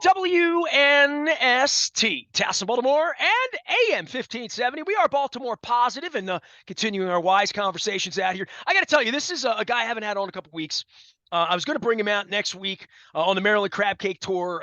WNST, Towson, Baltimore, and AM 1570. We are Baltimore positive and continuing our wise conversations out here. I got to tell you, this is a guy I haven't had on a couple weeks. I was going to bring him out next week on the Maryland Crab Cake Tour,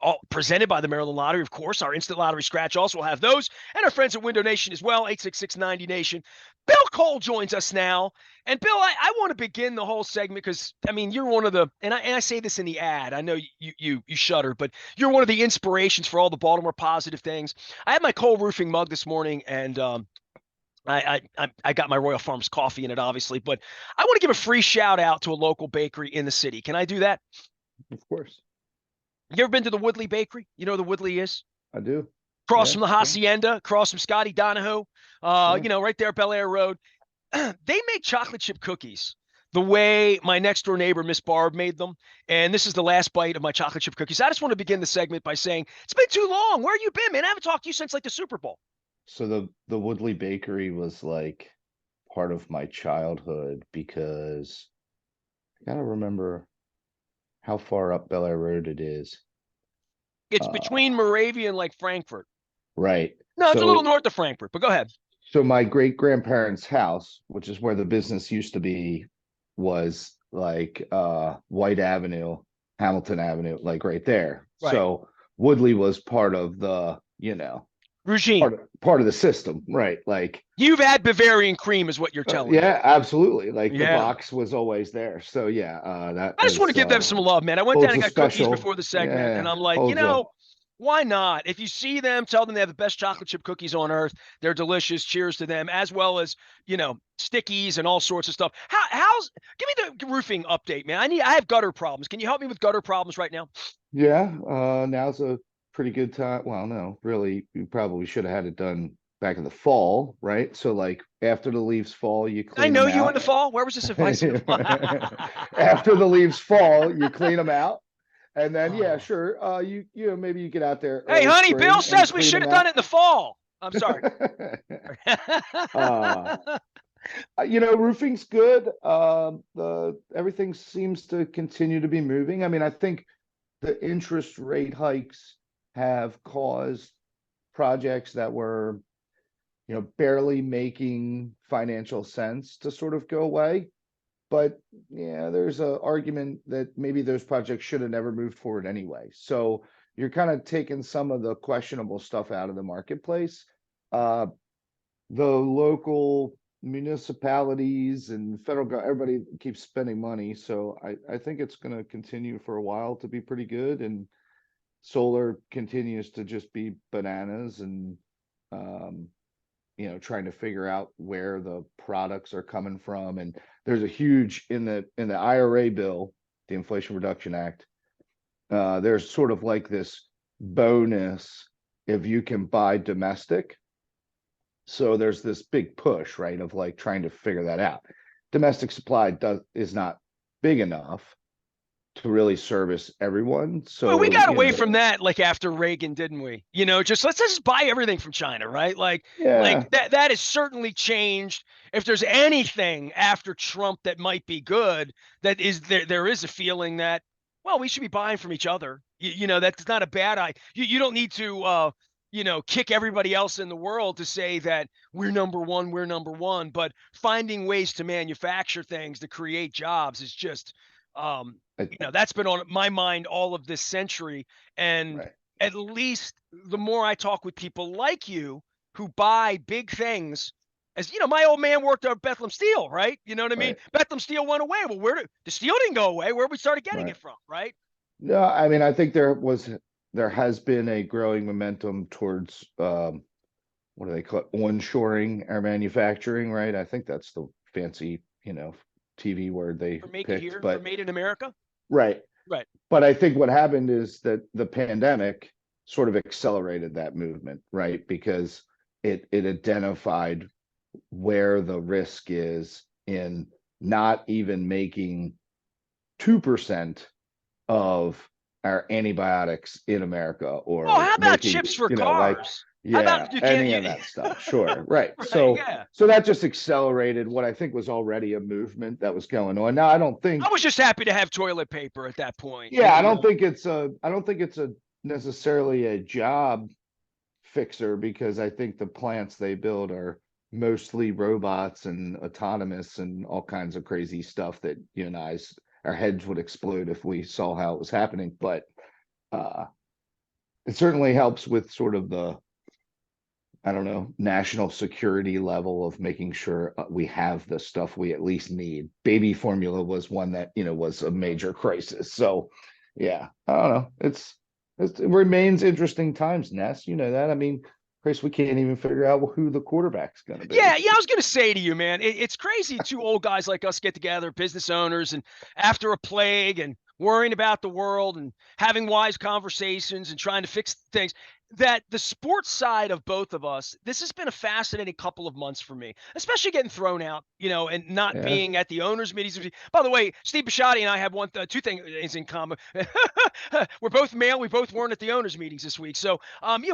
all presented by the Maryland Lottery, of course. Our Instant Lottery Scratch also will have those, and our friends at Window Nation as well, 866-90Nation. Bill Cole joins us now. And Bill, I want to begin the whole segment because, I mean, you're one of the, and I say this in the ad, I know you shudder, but you're one of the inspirations for all the Baltimore positive things. I had my Cole Roofing mug this morning, and I got my Royal Farms coffee in it, obviously, but I want to give a free shout out to a local bakery in the city. Can I do that? Of course. You ever been to the Woodley Bakery? You know who the Woodley is? I do. Across from the Hacienda, across from Scotty Donahoe, right there, Bel Air Road. They make chocolate chip cookies the way my next door neighbor, Miss Barb, made them. And this is the last bite of my chocolate chip cookies. I just want to begin the segment by saying, it's been too long. Where have you been, man? I haven't talked to you since like the Super Bowl. So the Woodley Bakery was like part of my childhood because I gotta remember how far up Bel Air Road it is. It's between Moravia and like Frankfurt. Right. No, it's a little north of Frankfurt, but go ahead. So my great-grandparents' house, which is where the business used to be, was like White Avenue, Hamilton Avenue, like right there. Right. So Woodley was part of the, regime, part of the system, right? Like you've had Bavarian cream, is what you're telling me. Yeah, absolutely. Like the box was always there. So I just want to give them some love, man. I went down and got cookies before the segment, and I'm like, why not? If you see them, tell them they have the best chocolate chip cookies on earth. They're delicious. Cheers to them, as well as stickies and all sorts of stuff. Give me the roofing update, man. I have gutter problems. Can you help me with gutter problems right now? Yeah, now's a pretty good time. Well, no, really, we probably should have had it done back in the fall, right? So like after the leaves fall, you clean them out. I know you in the fall. Where was this advice? After the leaves fall, you clean them out. And then, sure. Maybe you get out there. Hey, honey, Bill says we should have done it in the fall. I'm sorry. Roofing's good. Everything seems to continue to be moving. I mean, I think the interest rate hikes have caused projects that were, barely making financial sense to sort of go away. But there's an argument that maybe those projects should have never moved forward anyway. So you're kind of taking some of the questionable stuff out of the marketplace. The local municipalities and federal government, everybody keeps spending money. So I think it's going to continue for a while to be pretty good. And solar continues to just be bananas and, trying to figure out where the products are coming from. And there's a huge in the IRA bill, the Inflation Reduction Act. There's sort of like this bonus if you can buy domestic. So there's this big push, right, of like trying to figure that out. Domestic supply is not big enough to really service everyone. So we got away from that like after Reagan, didn't we? Let's just buy everything from China, right? Like that has certainly changed. If there's anything after Trump that might be good, that is there is a feeling that, well, we should be buying from each other. That's not a bad idea. You don't need to kick everybody else in the world to say that we're number one, but finding ways to manufacture things to create jobs is just that's been on my mind all of this century. And at least the more I talk with people like you who buy big things, as my old man worked at Bethlehem Steel, right? You know what I mean? Bethlehem Steel went away. Well, the steel didn't go away. Where we started getting it from, right? No, I mean, I think there has been a growing momentum towards what do they call it? Onshoring our manufacturing, right? I think that's the fancy, TV word they make picked, it here, but made in America. Right. But I think what happened is that the pandemic sort of accelerated that movement, right? Because it identified where the risk is in not even making 2% of our antibiotics in America, or how about chips for cars? How about Yeah, you can't any you of that stuff. Sure. Right. right, So yeah. so that just accelerated what I think was already a movement that was going on. Now I don't I think, was just happy to have toilet paper at that point, yeah, know. I don't think it's a necessarily a job fixer, because I think the plants they build are mostly robots and autonomous and all kinds of crazy stuff that you and our heads would explode if we saw how it was happening. But uh it certainly helps with sort of the, I don't know, national security level of making sure we have the stuff we at least need. Baby formula was one that, was a major crisis. So, yeah, I don't know. It remains interesting times, Ness. You know that. I mean, Chris, we can't even figure out who the quarterback's going to be. Yeah, I was gonna say to you, man, it's crazy two old guys like us get together, business owners, and after a plague and worrying about the world and having wise conversations and trying to fix things. That the sports side of both of us, this has been a fascinating couple of months for me, especially getting thrown out, and not Yeah. being at the owners' meetings. By the way, Steve Bisciotti and I have two things in common. We're both male. We both weren't at the owners' meetings this week, so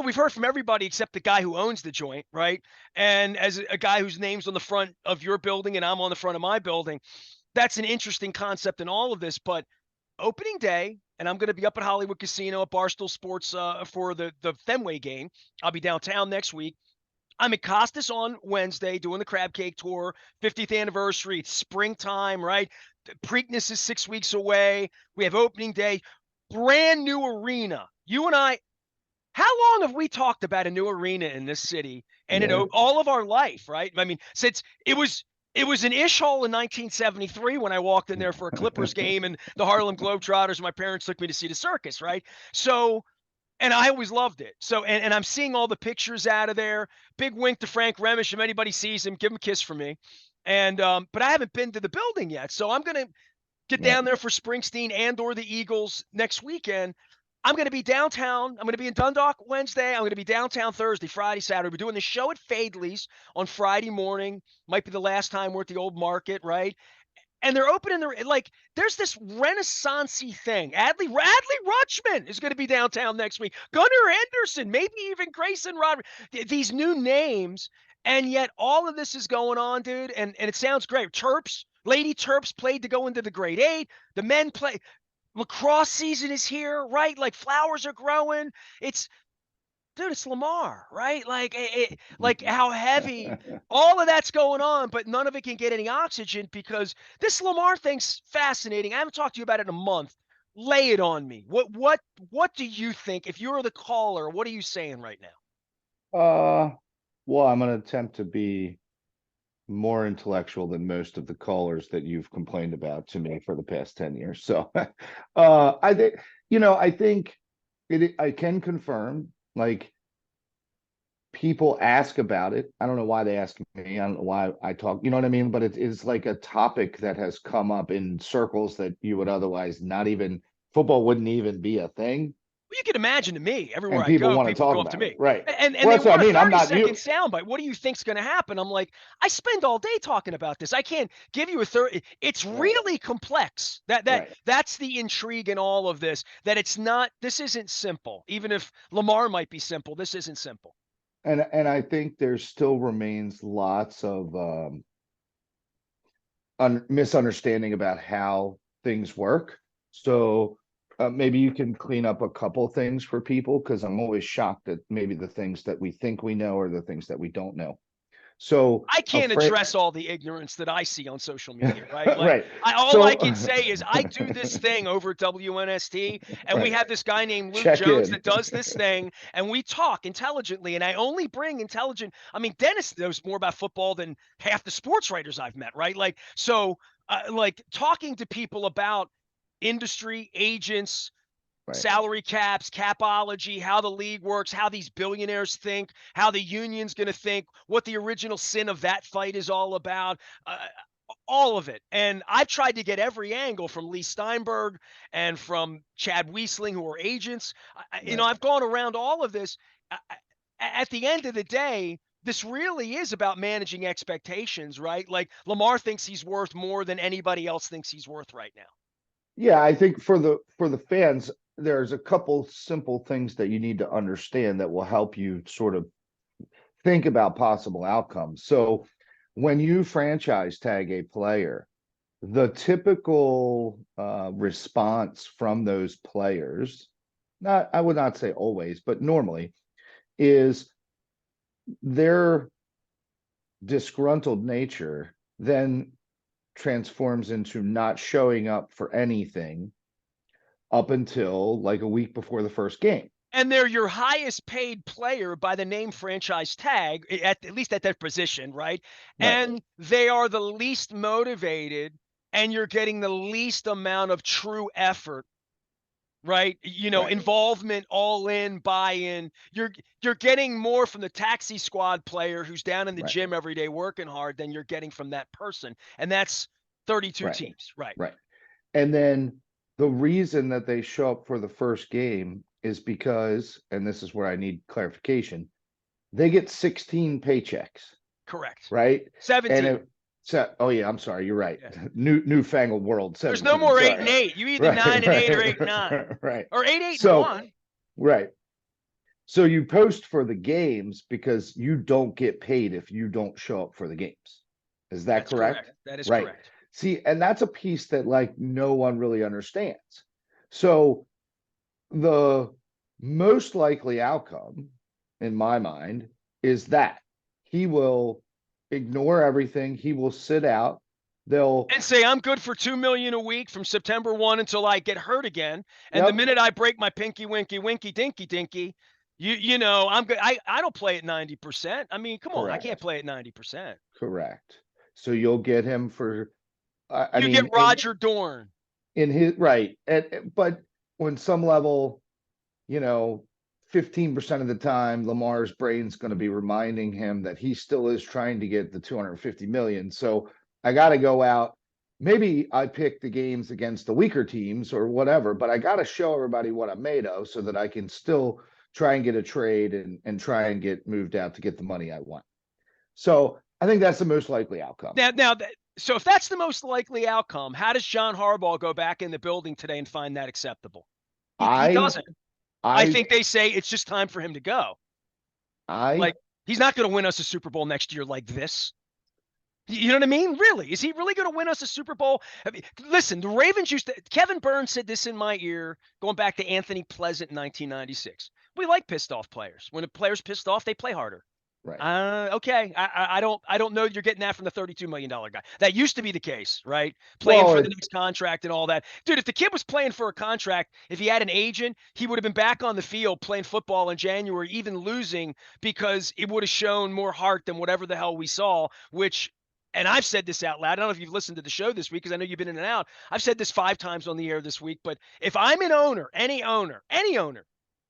we've heard from everybody except the guy who owns the joint, right? And as a guy whose name's on the front of your building and I'm on the front of my building, that's an interesting concept in all of this. But opening day, and I'm going to be up at Hollywood Casino at Barstool Sports for the Fenway game. I'll be downtown next week. I'm at Costas on Wednesday doing the crab cake tour, 50th anniversary. It's springtime, right? Preakness is 6 weeks away. We have opening day, brand new arena. You and I, how long have we talked about a new arena in this city and Yeah. all of our life, right? I mean, since it was an ish hole in 1973 when I walked in there for a Clippers game and the Harlem Globetrotters. My parents took me to see the circus, right? So, and I always loved it. So, and I'm seeing all the pictures out of there. Big wink to Frank Remish. If anybody sees him, give him a kiss for me. And but I haven't been to the building yet, so I'm gonna get Right. down there for Springsteen and or the Eagles next weekend. I'm going to be downtown. I'm going to be in Dundalk Wednesday. I'm going to be downtown Thursday, Friday, Saturday. We're doing the show at Fadley's on Friday morning. Might be the last time we're at the old market, right? And they're opening there's this renaissance-y thing. Adley Rutschman is going to be downtown next week. Gunnar Henderson, maybe even Grayson Rodriguez. These new names, and yet all of this is going on, dude. And it sounds great. Lady Terps played to go into the grade 8. The men play. Lacrosse season is here, right? Like flowers are growing. It's Dude, it's Lamar, right? Like how heavy all of that's going on, but none of it can get any oxygen because this Lamar thing's fascinating. I haven't talked to you about it in a month. Lay it on me. What do you think? If you're the caller, what are you saying right now? Well, I'm going to attempt to be more intellectual than most of the callers that you've complained about to me for the past 10 years. So I think I can confirm, like, people ask about it. I don't know why they ask me. I don't know why I talk, you know what I mean? But it is like a topic that has come up in circles that you would otherwise not even, football wouldn't even be a thing. Well, you can imagine to me, everywhere And I people go, want to people talk go up to about it. me. Right. And Well, they that's what want I a mean. I'm not 30-second you. soundbite. What do you think's going to happen? I'm like, I spend all day talking about this. I can't give you a 30. It's Right. really complex. Right. That's the intrigue in all of this, that it's not, this isn't simple. Even if Lamar might be simple, this isn't simple. And I think there still remains lots of misunderstanding about how things work. So maybe you can clean up a couple things for people, because I'm always shocked at maybe the things that we think we know or the things that we don't know. So I can't afraid, address all the ignorance that I see on social media, right? Like, right? all I So can say is I do this thing over at WNST, and we right, have this guy named Luke check Jones in. that does this thing, and we talk intelligently. And I only bring intelligent. I mean, Dennis knows more about football than half the sports writers I've met, right? Like, so, like talking to people about industry agents, Right, salary caps, capology, how the league works, how these billionaires think, how the union's going to think, what the original sin of that fight is all about, all of it. And I've tried to get every angle from Lee Steinberg and from Chad Wiesling, who are agents. right. I've gone around all of this. At the end of the day, this really is about managing expectations, right? Like Lamar thinks he's worth more than anybody else thinks he's worth right now. Yeah, I think for the fans, there's a couple simple things that you need to understand that will help you sort of think about possible outcomes. So when you franchise tag a player, the typical response from those players, not I would not say always, but normally, is their disgruntled nature then transforms into not showing up for anything up until like a week before the first game. And they're your highest paid player by the name franchise tag, at least at that position, right? Right. And they are the least motivated, and you're getting the least amount of true effort, right? Right. Involvement, all in, buy-in. You're getting more from the taxi squad player who's down in the Right. gym every day working hard than you're getting from that person. And that's 32 Right. teams, right? Right. And then the reason that they show up for the first game is because, and this is where I need clarification, they get 16 paychecks, Correct. right? 17. And oh yeah, I'm sorry, you're right. Yeah. Newfangled world, There's no 17. more 8 and Sorry. 8. You either Right, 9 and 8 or 8 and right, 9. right. Or 8, 8 and So, 1. right. So you post for the games because you don't get paid if you don't show up for the games. Is that That's correct? correct. That is Right. correct. See, and that's a piece that like no one really understands. So the most likely outcome in my mind is that he will ignore everything. He will sit out. They'll And say I'm good for $2 million a week from September 1 until I get hurt again. And the Yep. minute I break my pinky, winky, winky, dinky, dinky, I'm good. I don't play at 90%. I mean, come on, I can't Correct. play at 90%. Correct. So you'll get him for I You get mean Roger Dorn. in his right. But when some level, 15% of the time Lamar's brain's going to be reminding him that he still is trying to get the 250 million. So I got to go out. Maybe I pick the games against the weaker teams or whatever, but I got to show everybody what I'm made of so that I can still try and get a trade and try and get moved out to get the money I want. So I think that's the most likely outcome. So if that's the most likely outcome, how does John Harbaugh go back in the building today and find that acceptable? He doesn't. I think they say it's just time for him to go. Like, he's not going to win us a Super Bowl next year like this. You know what I mean? Really? Is he really going to win us a Super Bowl? I mean, listen, the Ravens Kevin Burns said this in my ear, going back to Anthony Pleasant in 1996. We like pissed off players. When a player's pissed off, they play harder. Right. Okay. I don't know you're getting that from the $32 million guy. That used to be the case, right? Playing for the next contract and all that. Dude, if the kid was playing for a contract, if he had an agent, he would have been back on the field playing football in January, even losing, because it would have shown more heart than whatever the hell we saw, and I've said this out loud. I don't know if you've listened to the show this week because I know you've been in and out. I've said this 5 times on the air this week, but if I'm an owner, any owner,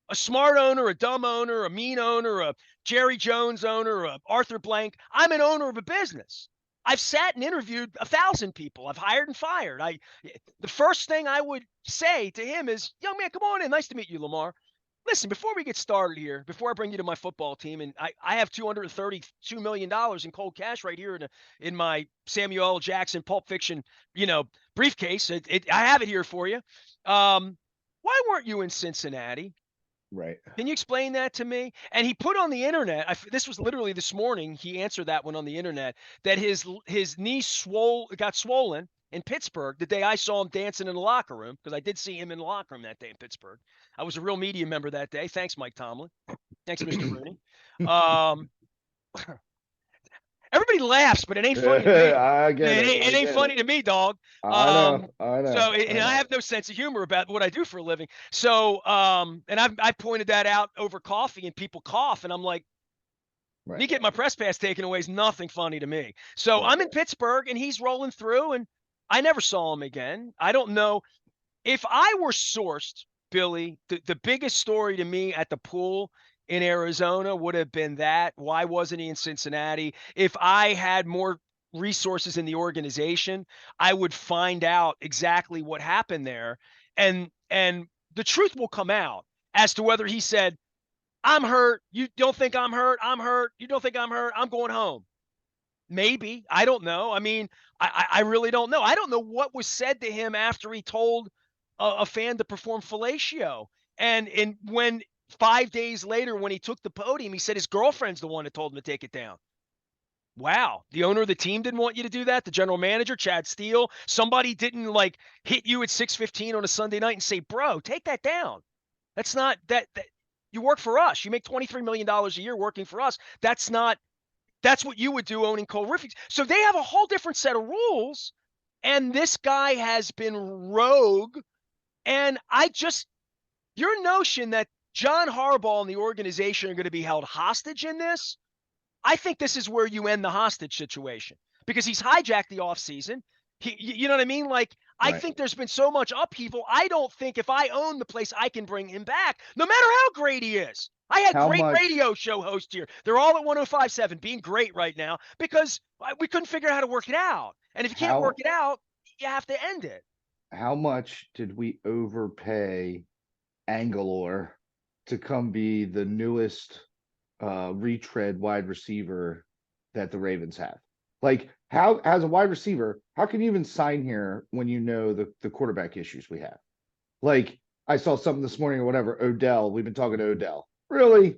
a smart owner, a dumb owner, a mean owner, a Jerry Jones owner, a Arthur Blank, I'm an owner of a business. I've sat and interviewed 1,000 people. I've hired and fired. The first thing I would say to him is, young man, come on in. Nice to meet you, Lamar. Listen, before we get started here, before I bring you to my football team, and I have $232 million in cold cash right here in my Samuel L. Jackson Pulp Fiction, briefcase. I have it here for you. Why weren't you in Cincinnati? Right. Can you explain that to me? And he put on the internet, this was literally this morning, he answered that one on the internet, that his knee got swollen in Pittsburgh the day I saw him dancing in the locker room, because I did see him in the locker room that day in Pittsburgh. I was a real media member that day. Thanks, Mike Tomlin. Thanks, Mr. Rooney. Everybody laughs, but it ain't funny to me. I get it. It ain't funny to me, dog. I know. So, and I have no sense of humor about what I do for a living. So, and I pointed that out over coffee, and people cough, and I'm like, me getting my press pass taken away is nothing funny to me. So I'm in Pittsburgh, and he's rolling through, and I never saw him again. I don't know if I were sourced, Billy. The biggest story to me at the pool in Arizona would have been that. Why wasn't he in Cincinnati? If I had more resources in the organization, I would find out exactly what happened there. And the truth will come out as to whether he said, I'm hurt. You don't think I'm hurt? I'm hurt. You don't think I'm hurt? I'm going home. Maybe. I don't know. I mean, I really don't know. I don't know what was said to him after he told a fan to perform fellatio. And when 5 days later, when he took the podium, he said his girlfriend's the one that told him to take it down. Wow. The owner of the team didn't want you to do that. The general manager, Chad Steele, somebody didn't like hit you at 6:15 on a Sunday night and say, bro, take that down. That's not that you work for us. You make $23 million a year working for us. That's what you would do owning Cole Riffings. So they have a whole different set of rules. And this guy has been rogue. And your notion that John Harbaugh and the organization are going to be held hostage in this, I think this is where you end the hostage situation because he's hijacked the offseason. You know what I mean? Like, I think there's been so much upheaval. I don't think if I own the place, I can bring him back, no matter how great he is. I had great radio show hosts here. They're all at 105.7 being great right now because we couldn't figure out how to work it out. And if you can't work it out, you have to end it. How much did we overpay Angelor to come be the newest retread wide receiver that the Ravens have? Like, how, as a wide receiver, how can you even sign here when you know the quarterback issues we have? Like, I saw something this morning or whatever, Odell, we've been talking to Odell. Really?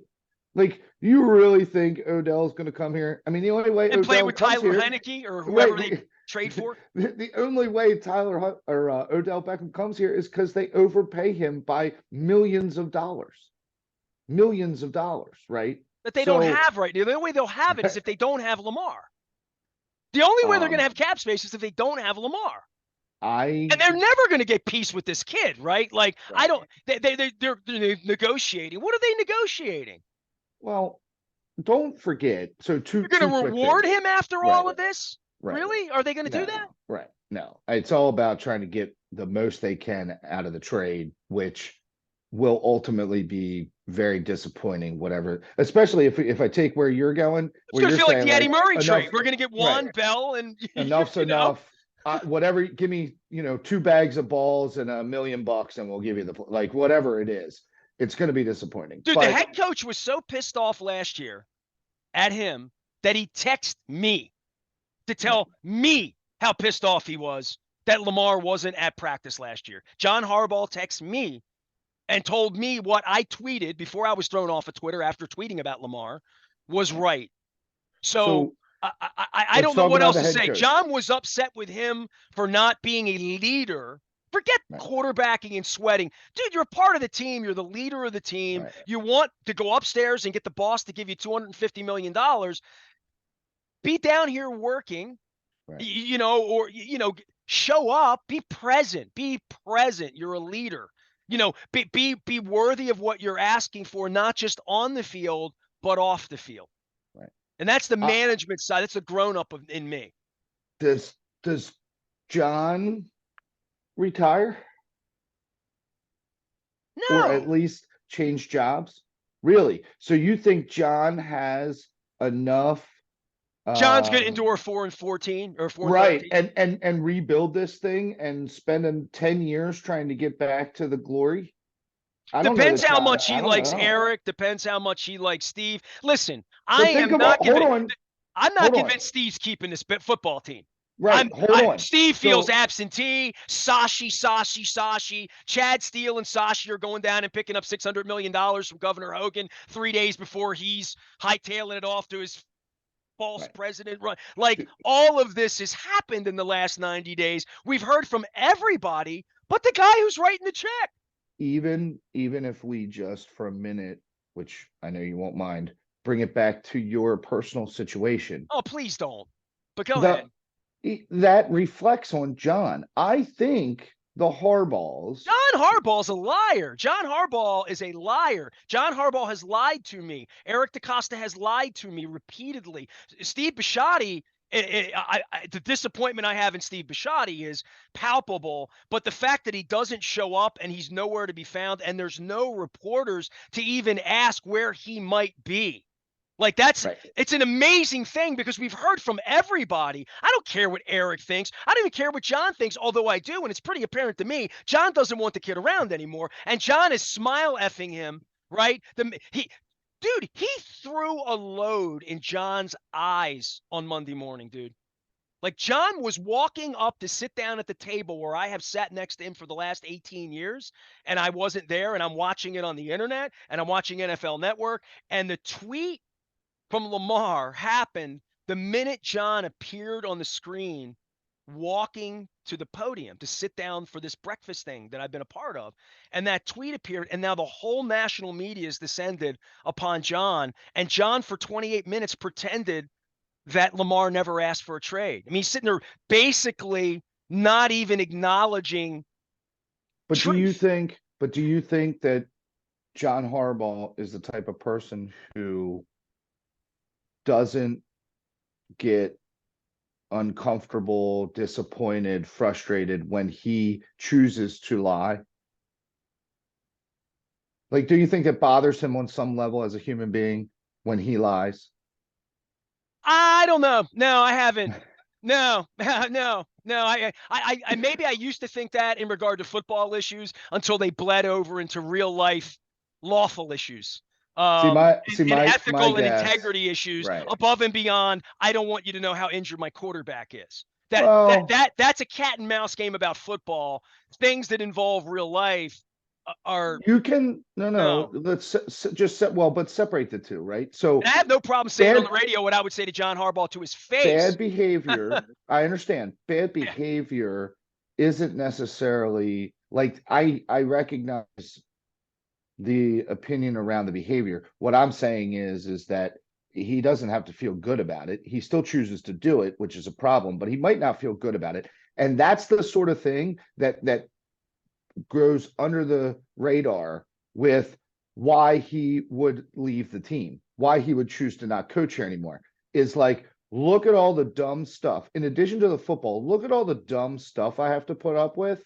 Like, you really think Odell's going to come here? I mean, the only way and Odell play with comes Tyler here, Heineke or whoever they trade for. The only way Odell Beckham comes here is because they overpay him by millions of dollars, right? That they don't have right now. The only way they'll have it is if they don't have Lamar. The only way they're going to have cap space is if they don't have Lamar. And they're never going to get peace with this kid, right? Like, I don't. They're negotiating. What are they negotiating? Well, don't forget. So you're going to reward him after all of this? Right. Really? Are they going to do that? Right. No, it's all about trying to get the most they can out of the trade, which will ultimately be very disappointing, whatever, especially if I take where you're going. It's going to feel like the Eddie Murray trade. We're going to get one Bell and enough's enough. Whatever, give me, 2 bags of balls and $1 million and we'll give you whatever it is. It's going to be disappointing. Dude, the head coach was so pissed off last year at him that he texted me to tell me how pissed off he was that Lamar wasn't at practice last year. John Harbaugh texted me and told me what I tweeted before I was thrown off of Twitter after tweeting about Lamar was right. So I don't know what else to say. Coach. John was upset with him for not being a leader. Forget quarterbacking and sweating. Dude, you're a part of the team. You're the leader of the team. Right. You want to go upstairs and get the boss to give you $250 million. Be down here working, or show up, be present. You're a leader. Be worthy of what you're asking for, not just on the field, but off the field. Right. And that's the management side. That's the grown-up in me. Does John retire? No. Or at least change jobs? Really? So you think John has enough? John's going to endure 4-14 or 4 right, and rebuild this thing and spend 10 years trying to get back to the glory. Depends how much he likes Eric. Depends how much he likes Steve. Listen, I'm not convinced Steve's keeping this football team. Right. Hold on. Steve feels absentee. Sashi. Chad Steele and Sashi are going down and picking up $600 million from Governor Hogan 3 days before he's hightailing it off to his false president run. Like, all of this has happened in the last 90 days. We've heard from everybody but the guy who's writing the check. Even if we just for a minute, which I know you won't mind, bring it back to your personal situation. Oh, please don't. But go ahead. That reflects on John. I think the Harbaughs. John Harbaugh's a liar. John Harbaugh is a liar. John Harbaugh has lied to me. Eric DaCosta has lied to me repeatedly. Steve Bisciotti, the disappointment I have in Steve Bisciotti is palpable, but the fact that he doesn't show up and he's nowhere to be found and there's no reporters to even ask where he might be. Like, it's an amazing thing because we've heard from everybody. I don't care what Eric thinks. I don't even care what John thinks, although I do, and it's pretty apparent to me. John doesn't want the kid around anymore, and John is smile effing him, right? He threw a load in John's eyes on Monday morning, dude. Like John was walking up to sit down at the table where I have sat next to him for the last 18 years, and I wasn't there, and I'm watching it on the internet, and I'm watching NFL Network, and the tweet from Lamar happened the minute John appeared on the screen walking to the podium to sit down for this breakfast thing that I've been a part of. And that tweet appeared, and now the whole national media has descended upon John. And John, for 28 minutes, pretended that Lamar never asked for a trade. I mean, he's sitting there basically not even acknowledging But do you truth. think that John Harbaugh is the type of person who doesn't get uncomfortable, disappointed, frustrated when he chooses to lie? Like, do you think it bothers him on some level as a human being when he lies? I don't know. No, I haven't. No, no, no. I maybe I used to think that in regard to football issues until they bled over into real life lawful issues, See my see and my ethical and guess, integrity issues right? above and beyond. I don't want you to know how injured my quarterback is. Well, That's a cat and mouse game about football. Things that involve real life are you can no, no. let's just well, but separate the two, right? And So I have no problem saying on bad the radio what I would say to John Harbaugh to his face. bad behavior, I understand. Bad Yeah. behavior isn't necessarily like I recognize the opinion around the behavior. What I'm saying is that he doesn't have to feel good about it. He still chooses to do it, which is a problem, but he might not feel good about it. And that's the sort of thing that goes under the radar with why he would leave the team, why he would choose to not coach here anymore. Is like, look at all the dumb stuff. In addition to the football, look at all the dumb stuff I have to put up with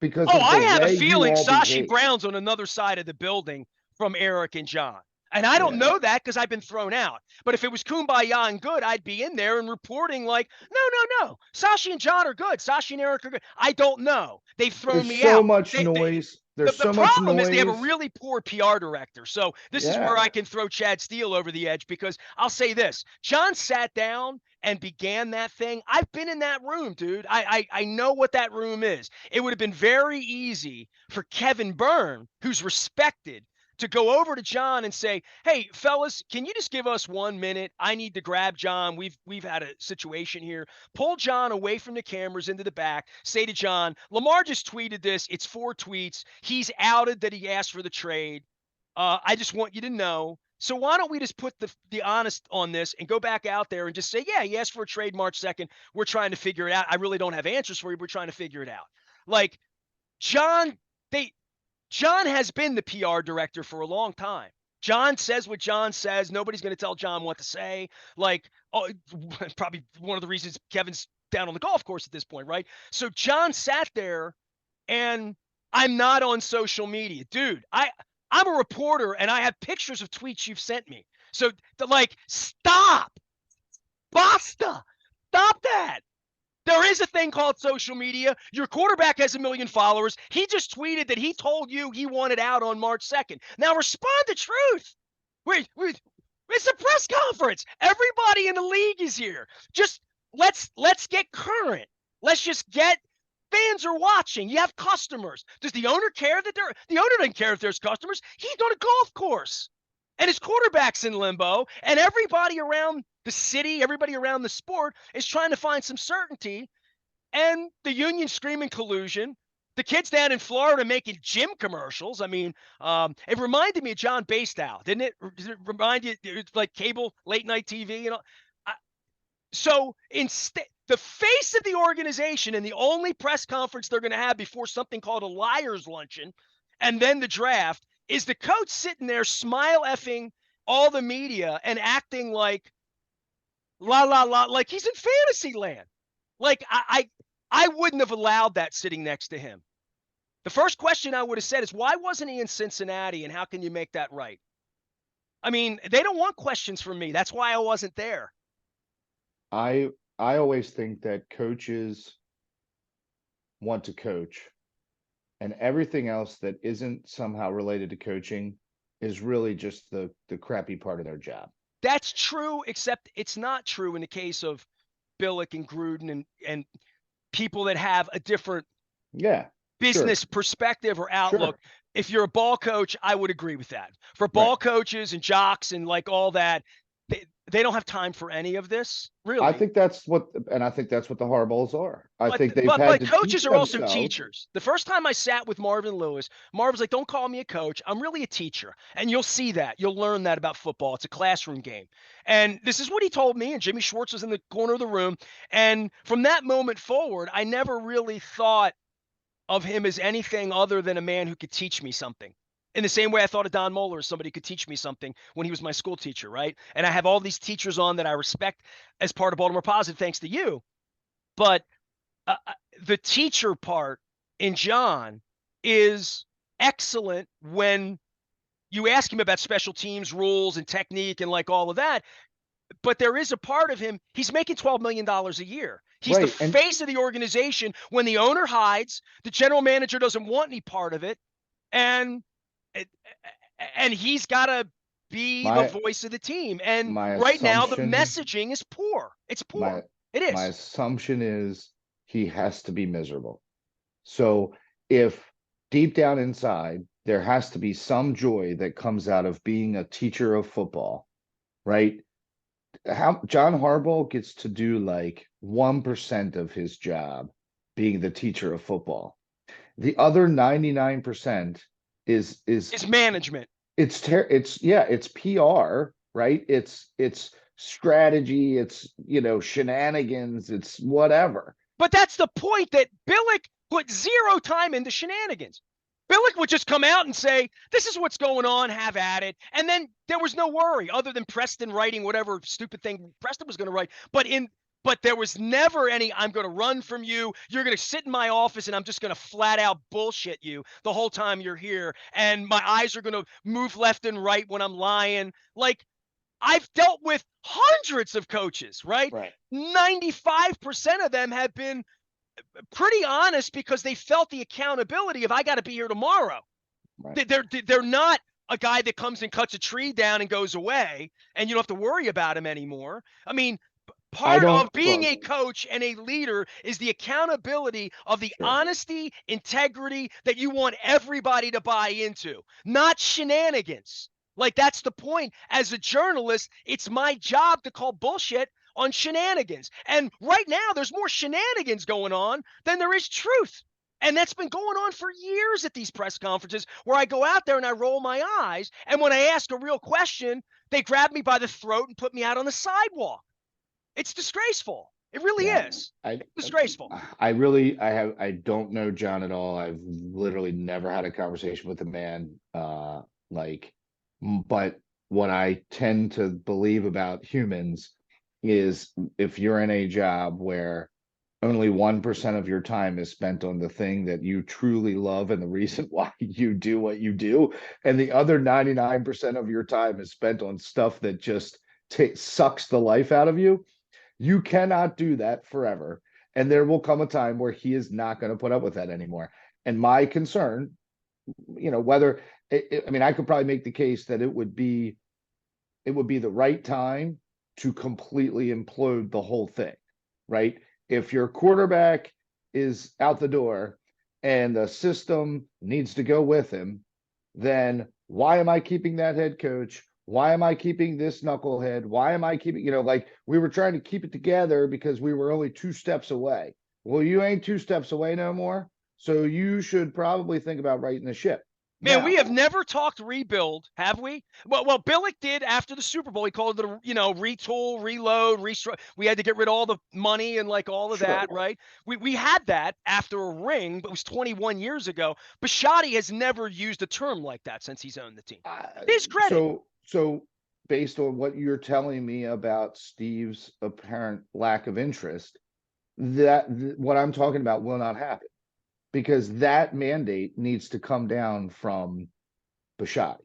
because Oh, of the I have a way you feeling all Sashi behave. Brown's on another side of the building from Eric and John. And I don't Yeah. know that because I've been thrown out. But if it was kumbaya and good, I'd be in there and reporting like, no, no, no. Sashi and John are good. Sashi and Eric are good. I don't know. They've thrown There's me so out. much They noise. There's the so much problem is they have a noise. really poor PR director. So this is where Yeah. I can throw Chad Steele over the edge because I'll say this. John sat down and began that thing. I've been in that room, dude. I know what that room is. It would have been very easy for Kevin Byrne, who's respected, to go over to John and say, "Hey, fellas, can you just give us 1 minute? I need to grab John. We've had a situation here. Pull John away from the cameras into the back. Say to John, Lamar just tweeted this. It's 4 tweets. He's outed that he asked for the trade. I just want you to know. So why don't we just put the honest on this and go back out there and just say, yeah, he asked for a trade March 2nd. We're trying to figure it out. I really don't have answers for you. We're trying to figure it out. Like John, they John has been the PR director for a long time. John says what John says. Nobody's going to tell John what to say. Like, oh, probably one of the reasons Kevin's down on the golf course at this point, right? So John sat there, and I'm not on social media, dude. I'm a reporter, and I have pictures of tweets you've sent me. So, like, stop, basta, stop that. There is a thing called social media. Your quarterback has 1 million followers. He just tweeted that he told you he wanted out on March 2nd. Now respond to truth. Wait, it's a press conference. Everybody in the league is here. Just let's get current. Let's just get fans are watching. You have customers. Does the owner care that the owner doesn't care if there's customers? He's on a golf course. And his quarterback's in limbo, and everybody around the city, everybody around the sport is trying to find some certainty. And the union screaming collusion. The kids down in Florida making gym commercials. I mean, it reminded me of John Bastow, didn't it? Does it remind you? It's like cable late night TV, you know. I, so instead, the face of the organization and the only press conference they're going to have before something called a liars luncheon, and then the draft is the coach sitting there smile effing all the media and acting like la la la, like he's in fantasy land. Like I wouldn't have allowed that sitting next to him. The first question I would have said is, why wasn't he in Cincinnati, and how can you make that right? I mean, they don't want questions from me. That's why I wasn't there. I always think that coaches want to coach, and everything else that isn't somehow related to coaching is really just the crappy part of their job. That's true, except it's not true in the case of Billick and Gruden and people that have a different business perspective or outlook. Sure. If you're a ball coach, I would agree with that. For ball coaches and jocks and like all that, they don't have time for any of this, really. I think that's what the Harbaughs are. I think they've had but to coaches teach are also themselves. teachers. The first time I sat with Marvin Lewis, Marvin's like, "Don't call me a coach. I'm really a teacher." And you'll see that. You'll learn that about football. It's a classroom game. And this is what he told me, and Jimmy Schwartz was in the corner of the room. And from that moment forward, I never really thought of him as anything other than a man who could teach me something. In the same way I thought of Don Moeller as somebody who could teach me something when he was my school teacher, right? And I have all these teachers on that I respect as part of Baltimore Positive, thanks to you. But the teacher part in John is excellent when you ask him about special teams rules and technique and like all of that. But there is a part of him, he's making $12 million a year. He's the face of the organization. When the owner hides, the general manager doesn't want any part of it. And he's got to be the voice of the team. And right now, the messaging is poor. It's poor. It is. My assumption is he has to be miserable. So if deep down inside, there has to be some joy that comes out of being a teacher of football, right? How John Harbaugh gets to do like 1% of his job being the teacher of football. The other 99% is management. It's PR, right? It's strategy, it's shenanigans, it's whatever. But that's the point, that Billick put zero time into shenanigans. Billick would just come out and say, "This is what's going on, have at it." And then there was no worry other than Preston writing whatever stupid thing Preston was going to write. But there was never any, "I'm going to run from you. You're going to sit in my office and I'm just going to flat out bullshit you the whole time you're here. And my eyes are going to move left and right when I'm lying." Like, I've dealt with hundreds of coaches, right? 95% of them have been pretty honest because they felt the accountability of, "I got to be here tomorrow." They're not a guy that comes and cuts a tree down and goes away and you don't have to worry about him anymore. I mean, part of being a coach and a leader is the accountability of the honesty, integrity that you want everybody to buy into, not shenanigans. Like, that's the point. As a journalist, it's my job to call bullshit on shenanigans. And right now, there's more shenanigans going on than there is truth. And that's been going on for years at these press conferences, where I go out there and I roll my eyes. And when I ask a real question, they grab me by the throat and put me out on the sidewalk. It's disgraceful. It really is. Disgraceful. I don't know John at all. I've literally never had a conversation with the man. But what I tend to believe about humans is, if you're in a job where only 1% of your time is spent on the thing that you truly love and the reason why you do what you do, and the other 99% of your time is spent on stuff that just sucks the life out of you, you cannot do that forever. And there will come a time where he is not going to put up with that anymore. And my concern, whether I could probably make the case that it would be the right time to completely implode the whole thing, right? If your quarterback is out the door and the system needs to go with him, then why am I keeping that head coach? Why am I keeping this knucklehead? Why am I keeping, we were trying to keep it together because we were only 2 steps away. Well, you ain't 2 steps away no more. So you should probably think about righting the ship. Man, we have never talked rebuild, have we? Well, Billick did after the Super Bowl. He called it retool, reload, we had to get rid of all the money and like all of that, right? We had that after a ring, but it was 21 years ago. Bisciotti has never used a term like that since he's owned the team. His credit. So based on what you're telling me about Steve's apparent lack of interest, what I'm talking about will not happen. Because that mandate needs to come down from Bisciotti.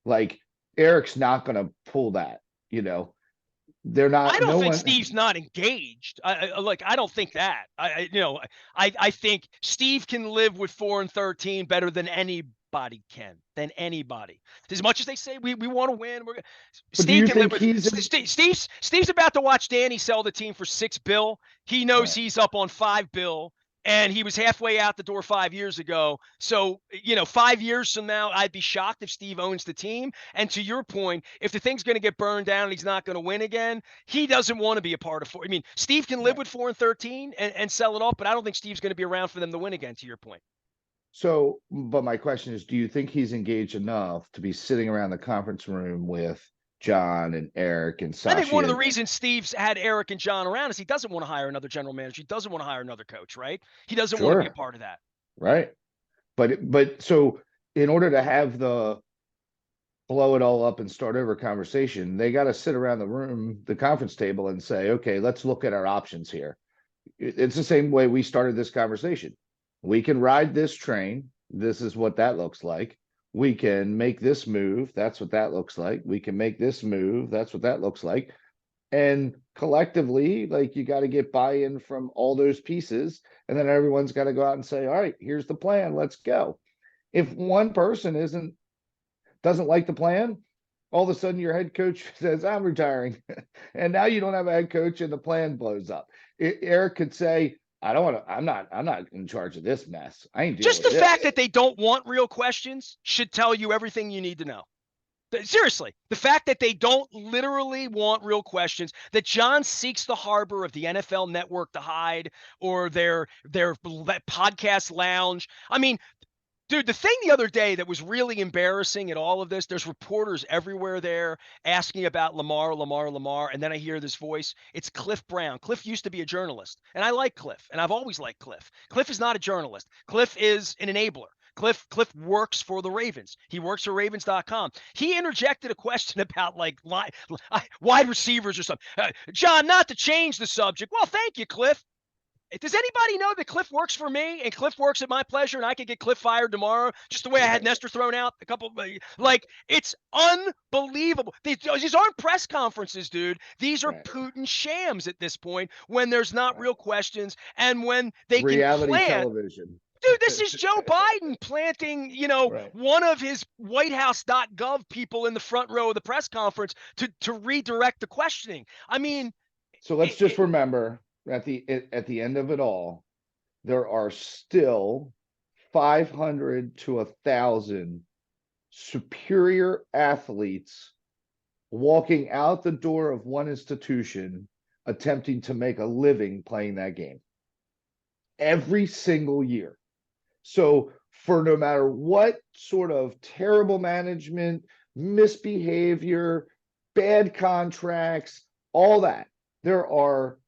Like, Eric's not going to pull that, They're not. I don't think Steve's not engaged. I don't think that. I think Steve can live with 4-13 better than anybody can, than anybody. As much as they say we want to win, But do Steve you can live think with Steve's about to watch Danny sell the team for $6 billion. He knows he's up on $5 billion. And he was halfway out the door 5 years ago. So, 5 years from now, I'd be shocked if Steve owns the team. And to your point, if the thing's going to get burned down and he's not going to win again, he doesn't want to be a part of 4. I mean, Steve can live with 4-13 and sell it off, but I don't think Steve's going to be around for them to win again, to your point. So, but my question is, do you think he's engaged enough to be sitting around the conference room with John and Eric and Sashi? I think one of the reasons Steve's had Eric and John around is he doesn't want to hire another general manager. He doesn't want to hire another coach, right? He doesn't want to be a part of that. Right. But so in order to have the blow it all up and start over conversation, they got to sit around the room, the conference table, and say, okay, let's look at our options here. It's the same way we started this conversation. We can ride this train. This is what that looks like. We can make this move. That's what that looks like. We can make this move. That's what that looks like. And collectively, like, you got to get buy-in from all those pieces. And then everyone's got to go out and say, all right, here's the plan. Let's go. If one person doesn't like the plan, all of a sudden your head coach says, I'm retiring. And now you don't have a head coach and the plan blows up. Eric could say, I'm not in charge of this mess. I ain't dealing just with the fact that they don't want real questions should tell you everything you need to know. Seriously, the fact that they don't literally want real questions, that John seeks the harbor of the NFL Network to hide, or their podcast lounge. I mean, dude, the thing the other day that was really embarrassing in all of this, there's reporters everywhere there asking about Lamar, and then I hear this voice. It's Cliff Brown. Cliff used to be a journalist, and I like Cliff, and I've always liked Cliff. Cliff is not a journalist. Cliff is an enabler. Cliff works for the Ravens. He works for Ravens.com. He interjected a question about wide receivers or something. John, not to change the subject. Well, thank you, Cliff. Does anybody know that Cliff works for me and Cliff works at my pleasure and I could get Cliff fired tomorrow just the way I had Nestor thrown out a couple it's unbelievable. These aren't press conferences, dude. These are Putin shams at this point when there's not real questions and when they reality can plant television. Dude, this is Joe Biden planting, one of his WhiteHouse.gov people in the front row of the press conference to redirect the questioning. I mean, so let's just remember at the end of it all, there are still 500 to 1,000 superior athletes walking out the door of one institution attempting to make a living playing that game every single year. So for no matter what sort of terrible management, misbehavior, bad contracts, all that, there are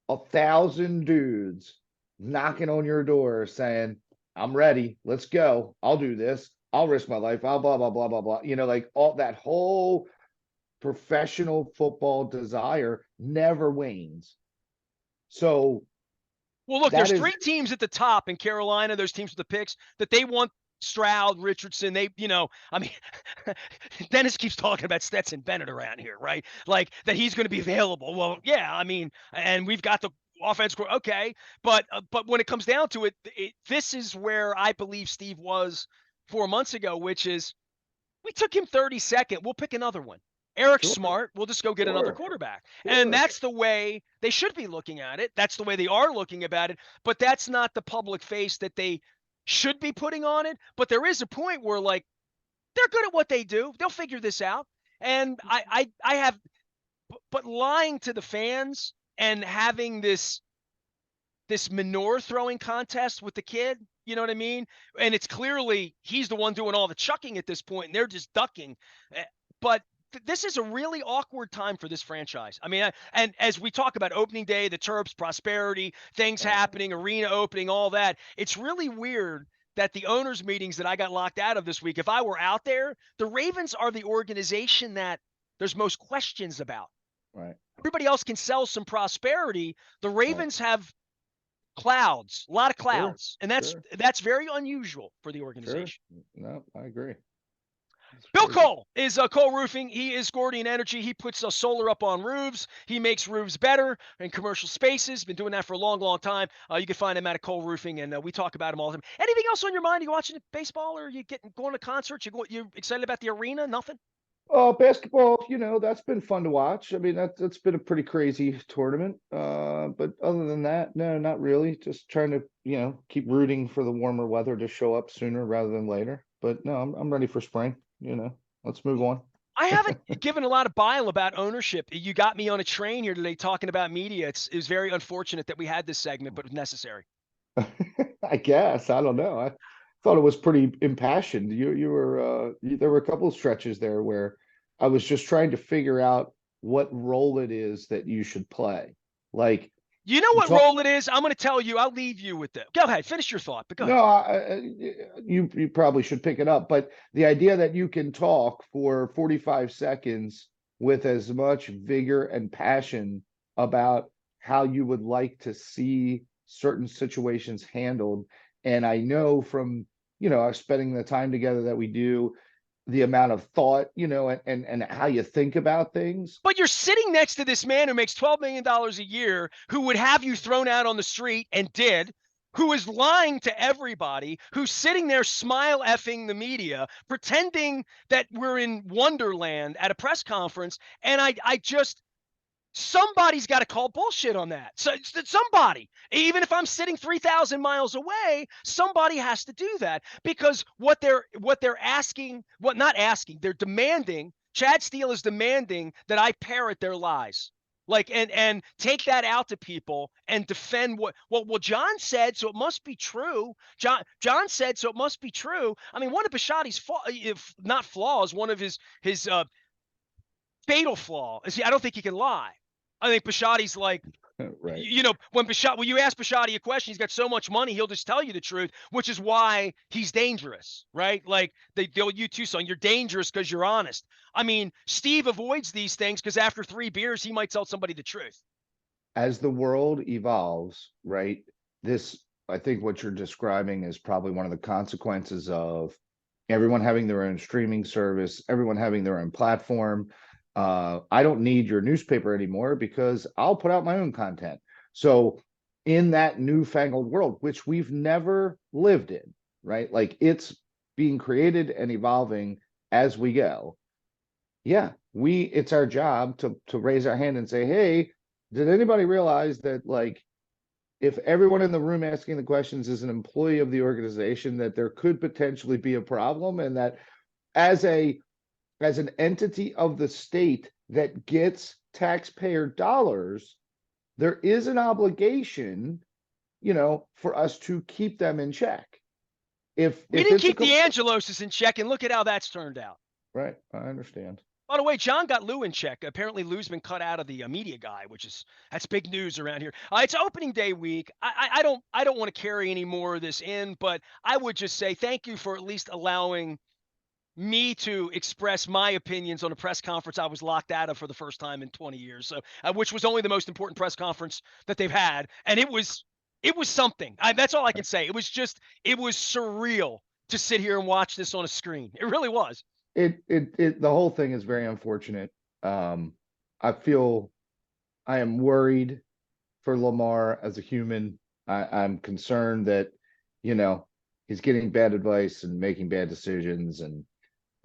1,000 dudes knocking on your door saying, I'm ready. Let's go. I'll do this. I'll risk my life. I'll blah, blah, blah, blah, blah. Like all that whole professional football desire never wanes. So, well, look, there's 3 teams at the top in Carolina, those teams with the picks, that they want Stroud, Richardson. Dennis keeps talking about Stetson Bennett around here, right? Like that he's going to be available. Well, yeah, and we've got the offense. Okay. But when it comes down to it, this is where I believe Steve was 4 months ago, which is we took him 32nd. We'll pick another one. Eric's smart. We'll just go get another quarterback. And that's the way they should be looking at it. That's the way they are looking about it. But that's not the public face that they should be putting on it. But there is a point where, like, they're good at what they do. They'll figure this out. And I have – but lying to the fans and having this manure throwing contest with the kid, you know what I mean? And it's clearly he's the one doing all the chucking at this point, and they're just ducking. But – this is a really awkward time for this franchise. And as we talk about opening day, the Terps, prosperity, things happening, arena opening, all that, it's really weird that the owners' meetings that I got locked out of this week, if I were out there, the Ravens are the organization that there's most questions about. Right. Everybody else can sell some prosperity. The Ravens have clouds, a lot of clouds, and that's very unusual for the organization. No, I agree. Bill Cole is Cole Roofing. He is Gordian Energy. He puts solar up on roofs. He makes roofs better in commercial spaces. Been doing that for a long, long time. You can find him at Cole Roofing, and we talk about him all the time. Anything else on your mind? You watching baseball, or you going to concerts? You excited about the arena? Nothing. Basketball, that's been fun to watch. I mean, that's been a pretty crazy tournament. But other than that, no, not really. Just trying to, keep rooting for the warmer weather to show up sooner rather than later. But no, I'm ready for spring. Let's move on. I haven't given a lot of bile about ownership. You got me on a train here today talking about media. It was very unfortunate that we had this segment, but it was necessary. I guess. I don't know. I thought it was pretty impassioned. You were there were a couple of stretches there where I was just trying to figure out what role it is that you should play. Like, you know what role it is? I'm going to tell you. I'll leave you with it. Go ahead. Finish your thought. But go ahead. You probably should pick it up. But the idea that you can talk for 45 seconds with as much vigor and passion about how you would like to see certain situations handled. And I know from, spending the time together that we do, the amount of thought, and how you think about things. But you're sitting next to this man who makes $12 million a year, who would have you thrown out on the street and did, who is lying to everybody, who's sitting there smile effing the media, pretending that we're in Wonderland at a press conference. And I just, somebody's got to call bullshit on that. So somebody, even if I'm sitting 3,000 miles away, somebody has to do that, because what they're asking, they're demanding. Chad Steele is demanding that I parrot their lies. Like, and take that out to people and defend what John said, so it must be true. John said, so it must be true. I mean, one of Bishotti's not flaws, one of his fatal flaw is I don't think he can lie. I think Bishotti's like, right. When you ask Bishotti a question, he's got so much money, he'll just tell you the truth, which is why he's dangerous, right? Like they'll you too, son. You're dangerous because you're honest. I mean, Steve avoids these things because after 3 beers, he might tell somebody the truth. As the world evolves, right? I think what you're describing is probably one of the consequences of everyone having their own streaming service, everyone having their own platform. I don't need your newspaper anymore because I'll put out my own content. So in that newfangled world, which we've never lived in, right? Like, it's being created and evolving as we go. Yeah, it's our job to raise our hand and say, hey, did anybody realize that, like, if everyone in the room asking the questions is an employee of the organization, that there could potentially be a problem, and that as an entity of the state that gets taxpayer dollars, there is an obligation, for us to keep them in check. We didn't keep the Angeloses in check, and look at how that's turned out. Right, I understand. By the way, John got Lou in check. Apparently, Lou's been cut out of the media guy, that's big news around here. It's opening day week. I don't want to carry any more of this in, but I would just say thank you for at least allowing me to express my opinions on a press conference I was locked out of for the first time in 20 years. So, which was only the most important press conference that they've had, and it was something. That's all I can say. It was surreal to sit here and watch this on a screen. It really was. The whole thing is very unfortunate. I am worried for Lamar as a human. I'm concerned that, he's getting bad advice and making bad decisions, and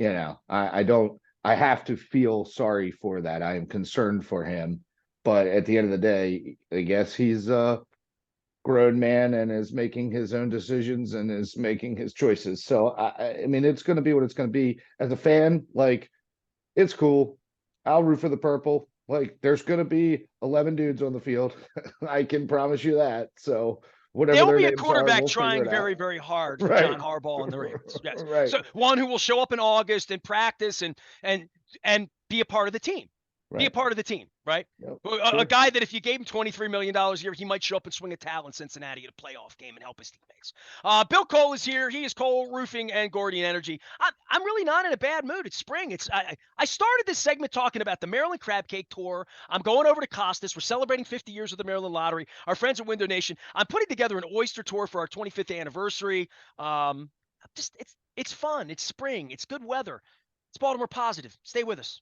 I have to feel sorry for that. I am concerned for him, but at the end of the day, I guess he's a grown man and is making his own decisions and is making his choices. So I mean, it's going to be what it's going to be. As a fan, like, it's cool. I'll root for the purple. Like, there's going to be 11 dudes on the field. I can promise you that. So whatever there'll be a quarterback trying very, very hard for John Harbaugh and the Ravens. Yes. Right. So one who will show up in August and practice and be a part of the team. Right. Be a part of the team, right? Yep. A guy that if you gave him $23 million a year, he might show up and swing a towel in Cincinnati at a playoff game and help his teammates. Bill Cole is here. He is Cole Roofing and Gordian Energy. I'm really not in a bad mood. It's spring. I started this segment talking about the Maryland Crab Cake Tour. I'm going over to Costas. We're celebrating 50 years of the Maryland Lottery. Our friends at Window Nation. I'm putting together an oyster tour for our 25th anniversary. It's fun. It's spring. It's good weather. It's Baltimore Positive. Stay with us.